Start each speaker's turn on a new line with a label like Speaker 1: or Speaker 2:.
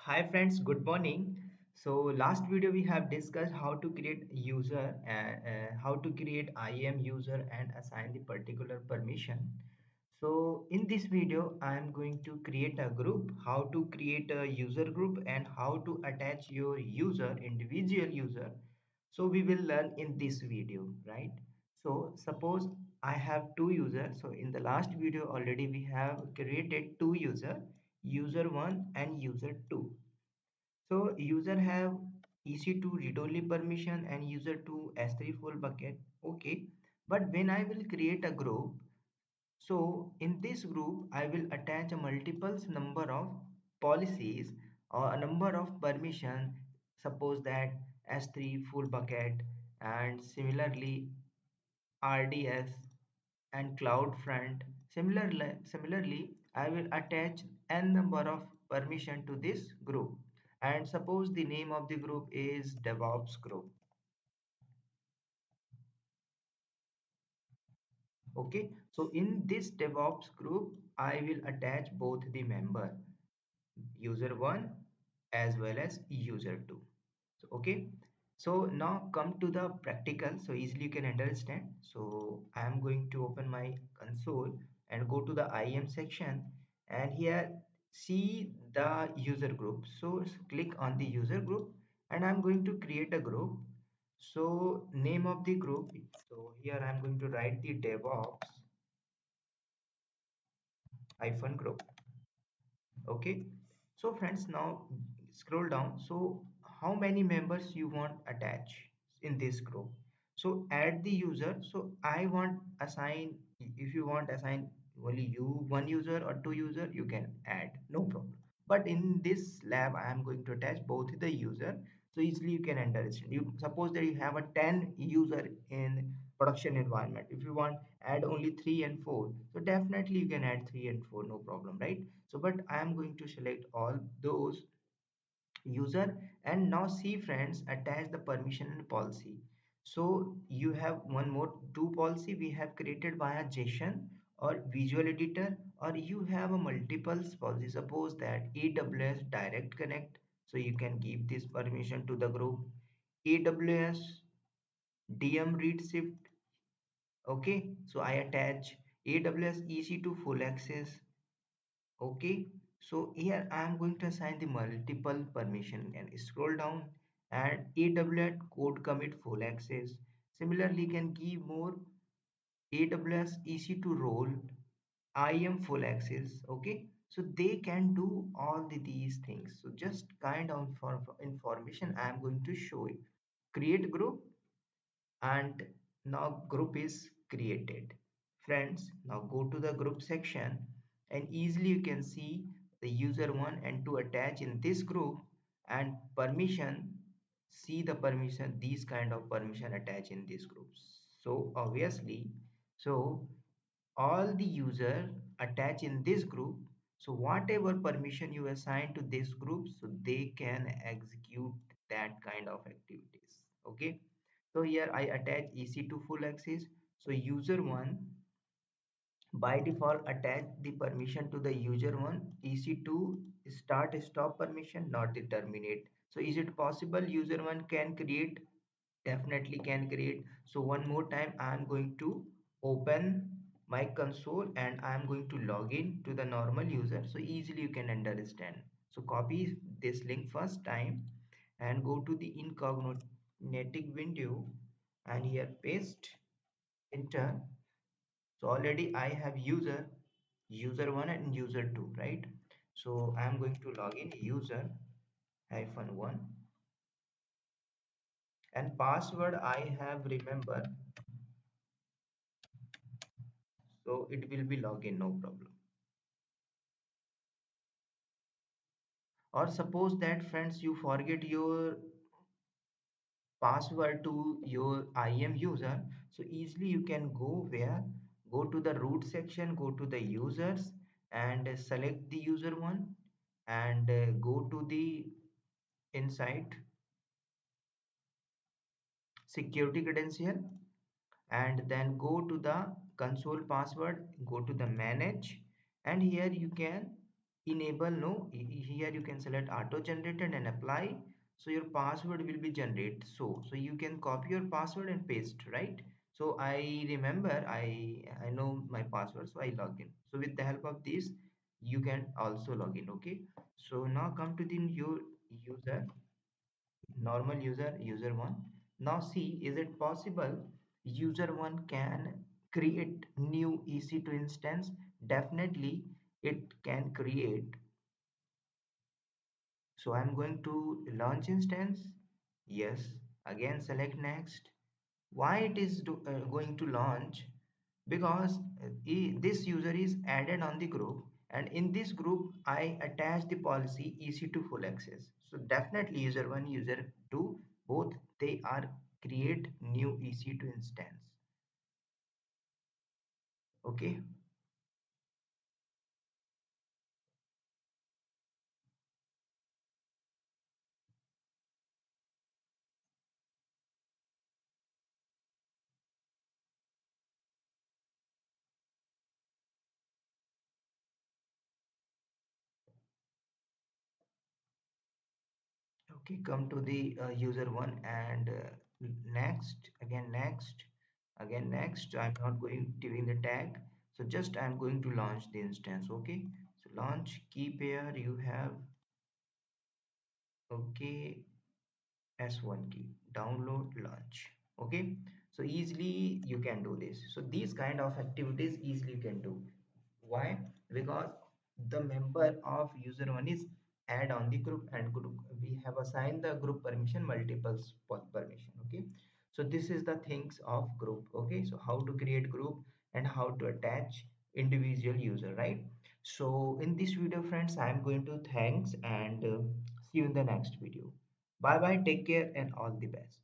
Speaker 1: Hi friends, good morning. So last video we have discussed how to create user how to create IAM user and assign the particular permission. So in this video I am going to create a group, how to create a user group and how to attach your individual user. So we will learn in this video, right? So suppose I have two users. So in the last video already we have created two user 1 and user 2. So user have EC2 read-only permission and user 2 S3 full bucket. Okay, but when I will create a group, so in this group I will attach a multiples number of policies or a number of permission. Suppose that S3 full bucket and similarly RDS and CloudFront. Similarly, I will attach n number of permission to this group. And suppose the name of the group is DevOps group. Okay, so in this DevOps group, I will attach both the member user 1 as well as user 2. So okay, so now come to the practical, so easily you can understand. So I am going to open my console and go to the IAM section, and here see the user group. So click on the user group and I'm going to create a group. So name of the group, so here I'm going to write the DevOps hyphen group. Okay, so friends, now scroll down. So how many members you want attach in this group? So add the user. So I want assign, if you want assign only you one user or two user, you can add, no problem. But in this lab I am going to attach both the user, so easily you can understand. You suppose that you have a 10 user in production environment. If you want add only 3 and 4, so definitely you can add 3 and 4, no problem, right? So but I am going to select all those user. And now see friends, attach the permission and policy. So you have one more two policy we have created via JSON or visual editor, or you have a multiple policy. Suppose that AWS direct connect, so you can give this permission to the group. AWS DM read shift. Okay, so I attach AWS EC2 full access. Okay, so here I am going to assign the multiple permission and scroll down and AWS code commit full access. Similarly, you can give more AWS EC2 role IAM full access. Okay, so they can do all these things. So just kind of information I am going to show you. Create group, and now group is created. Friends, now go to the group section and easily you can see the user 1 and 2 attach in this group, and permission, see the permission, these kind of permission attach in these groups. So obviously, so all the user attach in this group, so whatever permission you assign to this group, so they can execute that kind of activities. Okay, so here I attach EC2 full access. So user 1 by default attach the permission to the user 1 EC2 start stop permission, not the terminate. So is it possible user 1 can create? Definitely can create. So one more time I am going to open my console and I am going to log in to the normal user, so easily you can understand. So copy this link first time and go to the incognito window and here paste, enter. So already I have user 1 and user 2, right? So I am going to log in user hyphen 1 and password I have remember, so it will be login, no problem. Or suppose that friends you forget your password to your IAM user, so easily you can go where, go to the root section, go to the users and select the user 1 and go to the inside security credential and then go to the console password, go to the manage, and here you can enable, no, here you can select auto generated and apply. So your password will be generated, so you can copy your password and paste, right? So I remember, I know my password, so I log in. So with the help of this you can also log in. Okay, so now come to the new user, normal user, user one. Now see, is it possible user one can create new EC2 instance? Definitely it can create. So I'm going to launch instance. Yes. Again select next. Why it is going to launch? Because this user is added on the group, and in this group I attach the policy EC2 full access. So definitely user 1, user 2, both they are create new EC2 instance. Okay. Okay, come to the user one, and next, again next, again next. I'm not going during the tag, so just I'm going to launch the instance. Okay, so launch key pair you have. Okay, S1 key, download, launch. Okay, so easily you can do this. So these kind of activities easily you can do. Why? Because the member of user one is add on the group, and group we have assigned the group permission multiple permission. Okay, so this is the things of group. Okay, so how to create group and how to attach individual user, right? So in this video friends, I am going to thanks, and see you in the next video. Bye bye, take care, and all the best.